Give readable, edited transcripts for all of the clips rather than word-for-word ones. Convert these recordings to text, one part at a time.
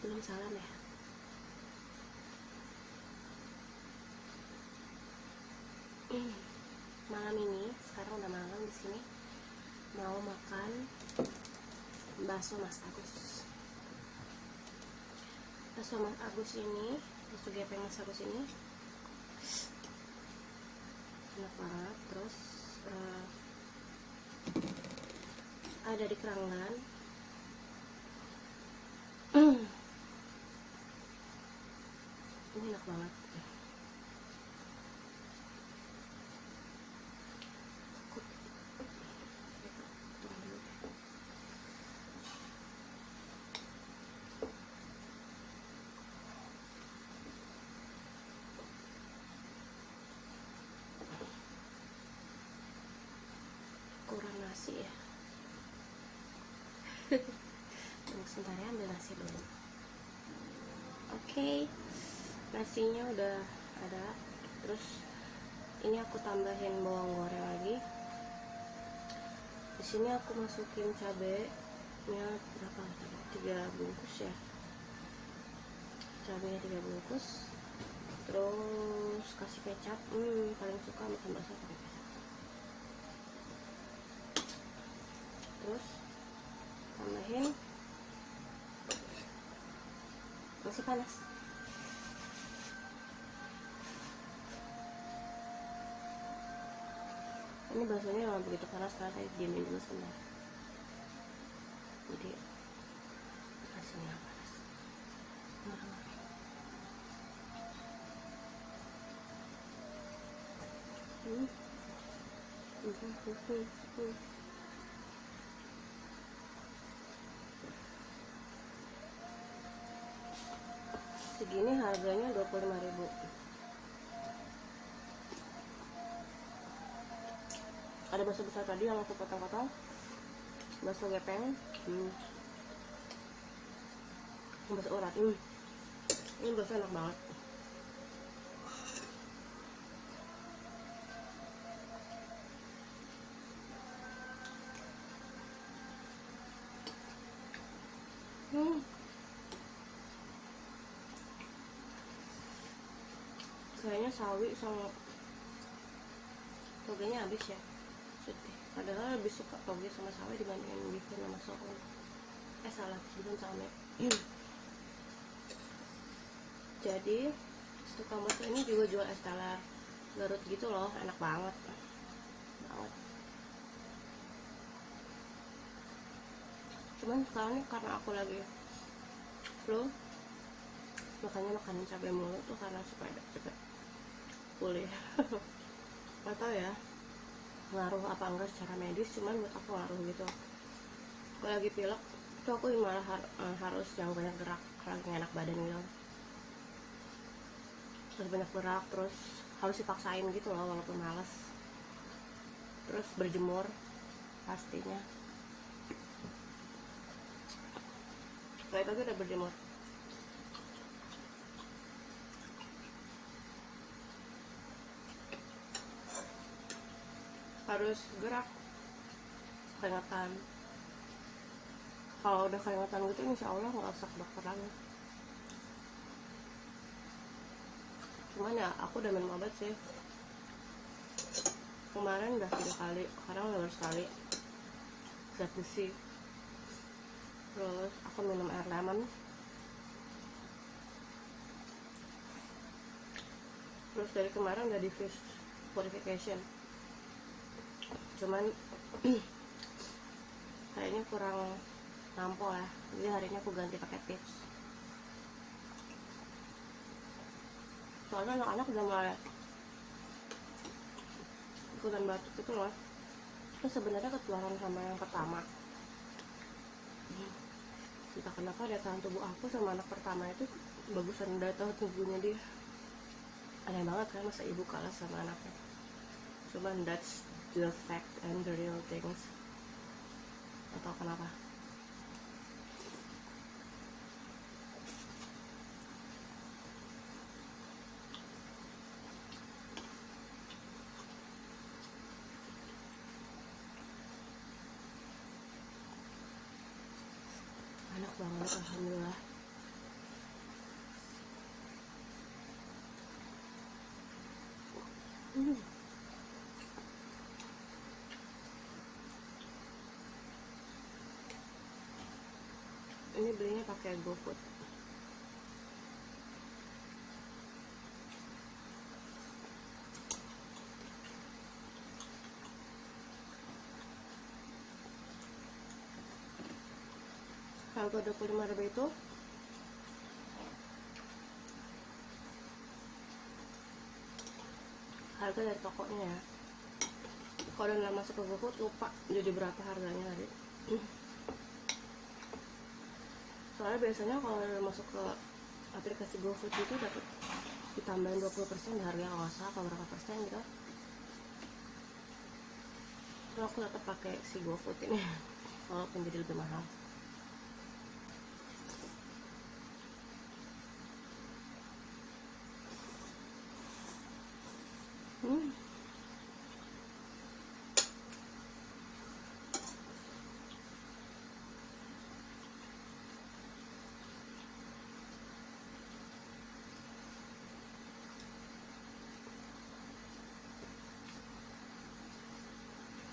belum salam ya. Malam ini, sekarang udah malam di sini, mau makan bakso Mas Agus. Bakso Mas Agus ini, bakso gepeng Mas Agus ini enak banget. Terus ada di Keranggan. Ini enak banget. Kurang nasi ya. Tunggu sebentar ya, ambil nasi dulu. Oke, nasinya udah ada. Terus ini aku tambahin bawang goreng lagi. Di sini aku masukin cabenya berapa tadi? 3 bungkus ya. Cabenya 3 bungkus. Terus kasih kecap. Paling suka makan bakso pakai kecap. Terus tambahin masih panas. Ini baksonya memang begitu panas karena saya diamin dulu sebentar. Jadi nasinya panas. Segini harganya 25.000. Ada bakso besar tadi yang aku potong-potong, bakso gepeng, bakso urat. Ini bakso enak banget. Kayaknya sawi sama togenya habis ya. Padahal lebih suka toge sama sawi dibandingin bihun sama soun. Salah, bihun sama jadi tukang bakso ini juga jual es teler Garut gitu loh, enak banget. Cuman sekarang ini karena aku lagi flu, makanya makanin cabai mulu tuh karena supaya cepet pulih. Gak tau ya ngaruh apa enggak secara medis, cuman buat aku ngaruh gitu. Kalau lagi pilek tuh aku malah harus yang banyak gerak, lagi enak badan gitu. Harus banyak gerak, terus harus dipaksain gitu loh walaupun males. Terus berjemur pastinya. Kayak tadi udah berjemur. Harus gerak, keringatan. Kalau udah keringatan gitu insya Allah nggak usah ke dokter lagi. Cuman ya aku udah minum obat sih. Kemarin udah 3 kali, sekarang udah baru sekali. Zat besi. Terus aku minum air lemon. Terus dari kemarin udah di fish purification. Cuman kayaknya kurang nampol ya, jadi hari ini aku ganti pakai tips. Soalnya anak-anak udah mulai ikutan batuk gitu loh. Terus sebenarnya ketularan sama yang pertama. Entah kenapa daya tahan tubuh aku sama anak pertama itu bagusan daya tahan tubuhnya dia. Aneh banget kan, masa ibu kalah sama anaknya. Cuman that's the fact and the real things. Atau kenapa? Enak banget, alhamdulillah. Ini belinya pakai GoFood. Harga 25.000 itu harga dari tokonya ya. Kalau udah masuk ke GoFood lupa jadi berapa harganya tadi. Soalnya biasanya kalau udah masuk ke aplikasi GoFood itu dapat ditambahin 20% harga, kalau nggak salah, kalau berapa persen gitu. Terus aku tetap pakai si GoFood ini walaupun jadi lebih mahal.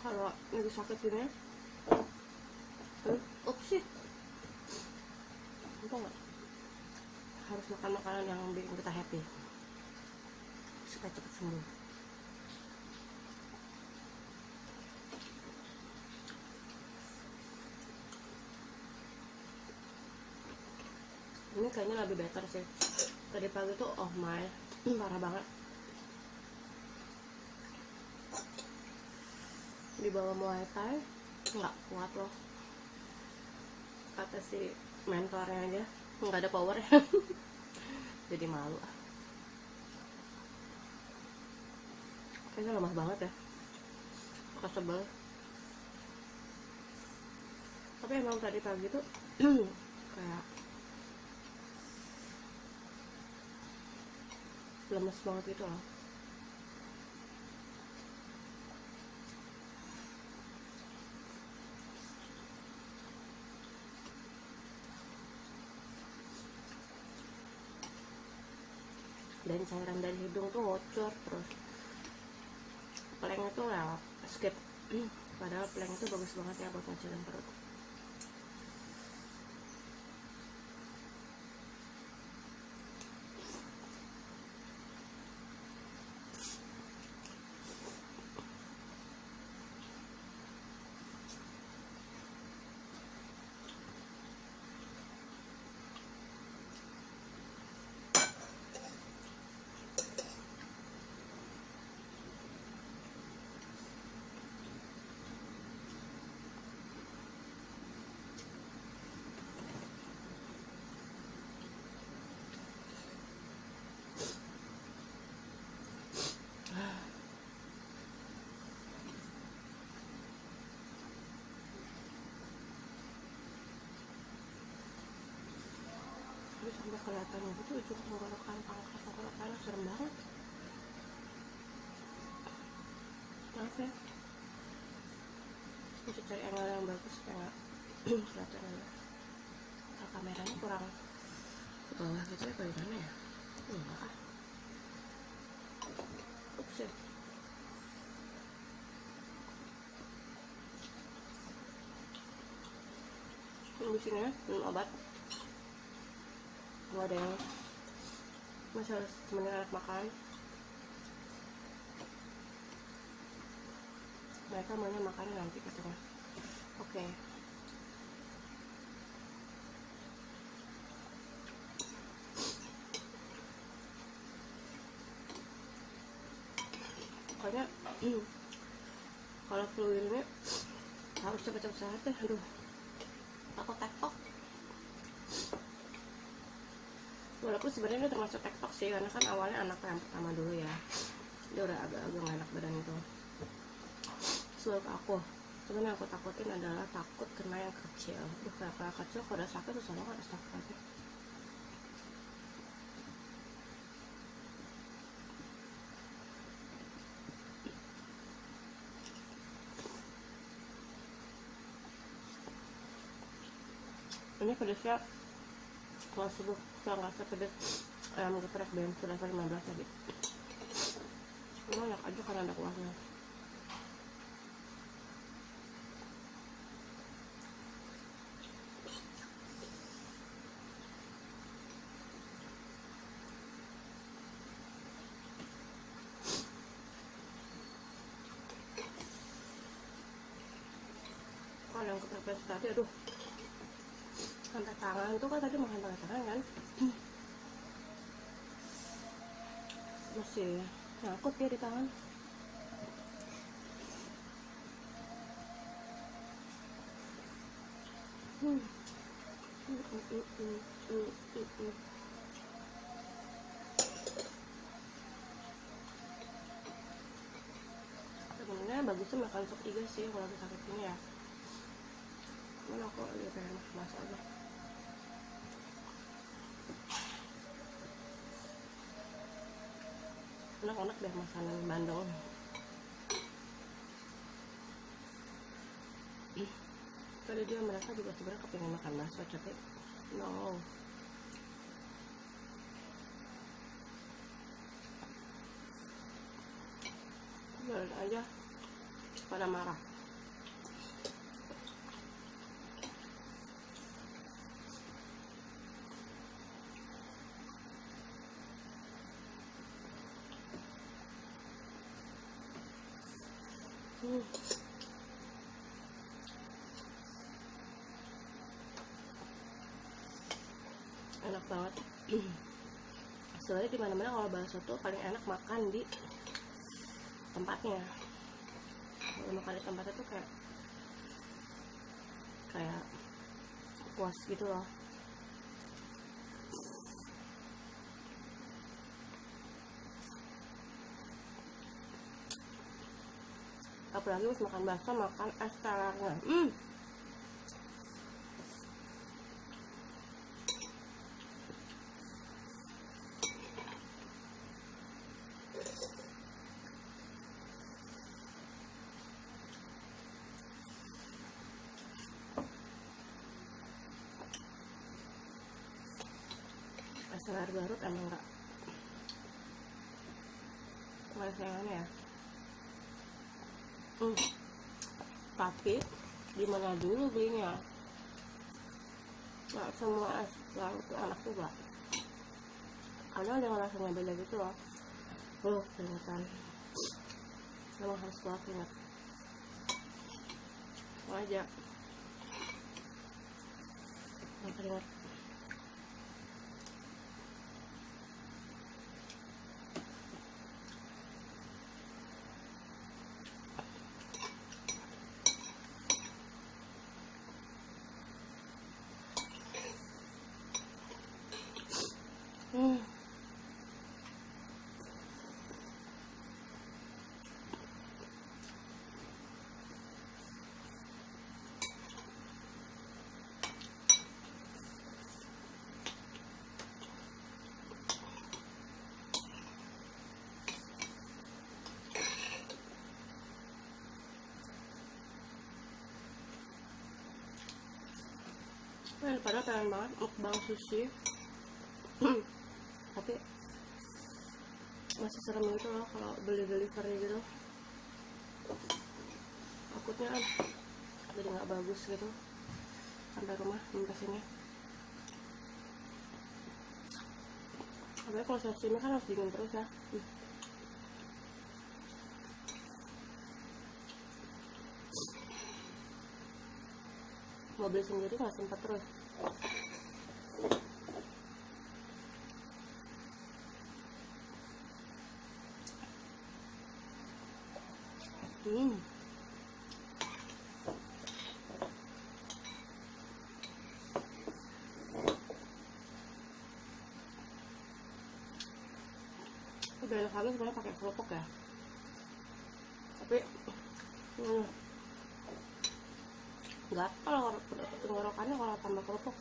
Kalau lagi sakit gini, sih, entah nggak, harus makan makanan yang bikin kita happy supaya cepat sembuh. Ini kayaknya lebih better sih. Tadi pagi tuh oh my parah banget. Di bawah Muay Thai nggak kuat loh, kata si mentornya aja nggak ada power ya. Jadi malu, kayaknya lemah banget ya, suka sebel. Tapi emang tadi pagi tuh kayak lemes banget gitu loh. Dan cairan dari hidung tuh ngocor terus. Planknya tuh lewat skip. Padahal plank itu bagus banget ya buat ngecilin perut. Tapi sampai kelihatan gitu ujung tenggorokan, pangkal tenggorokan, serem banget. Maaf ya, bisa cari angle yang bagus supaya nggak kelihatan aja. Kalau kameranya kurang ke bawah gitu ya, bagaimana ya? Enggak ah. Ups ya. Di sini ya, minum obat. Nggak ada yang masih harus temenin anak makan. Mereka maunya makannya nanti katanya. Oke. Pokoknya kalau flu ini harus cepet-cepet sehat deh. Aduh, takut tektok. Walaupun sebenarnya termasuk tektok sih, karena kan awalnya anak yang pertama dulu ya, dia udah agak-agak gak enak badan itu. Suap aku, cuman yang aku takutin adalah takut kena yang kecil. Kayak kecil kalau udah sakit susah banget, astagfirullah. Ini pedasnya kalau subuh saya nggak pedas ayam geprek BMC level 15 tadi. Enak aja karena ada kuahnya. Kalau yang kepepes tadi, aduh, sampai tangan tuh kan tadi makan pakai tangan kan, masih nyangkut ya di tangan. Sebenarnya bagusnya makan sop iga sih kalau lagi sakit gini ya. Cuman aku lagi pengen masak aja. Enak-enak deh makanan Bandung. Tadi dia mereka juga sebenarnya kepengen makan bakso, tapi no. Biarin aja pada marah. Enak banget. Sebenarnya di mana-mana kalau bakso tuh paling enak makan di tempatnya. Kalau makan di tempatnya tuh kayak puas gitu loh. Apalagi pas makan bakso makan es telernya. Es teler Garut emang nggak sayangannya ya. Tapi di mana dulu belinya? Nggak semua es teler itu enak juga. Kadang ada rasanya beda gitu loh. Keringetan. Emang harus kuat keringet. Aja. Keringet. Padahal pengen banget mukbang sushi. Tapi masih serem gitu loh kalau beli delivery gitu. Takutnya jadi nggak bagus gitu sampai rumah sini. Tapi kalau sashimi kan harus dingin terus ya. Mau beli sendiri nggak sempat terus. Udah enak banget sebenarnya pakai kerupuk ya. Tapi gatel tenggorokannya kalau tambah kerupuk.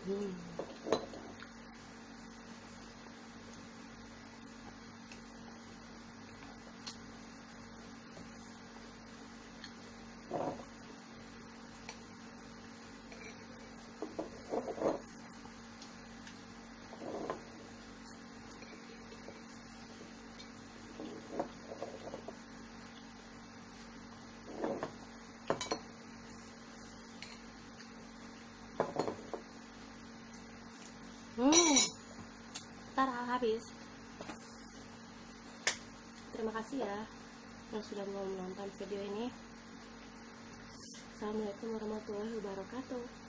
Hmm. Ntar habis. Terima kasih ya yang sudah mau menonton video ini. Assalamualaikum warahmatullahi wabarakatuh.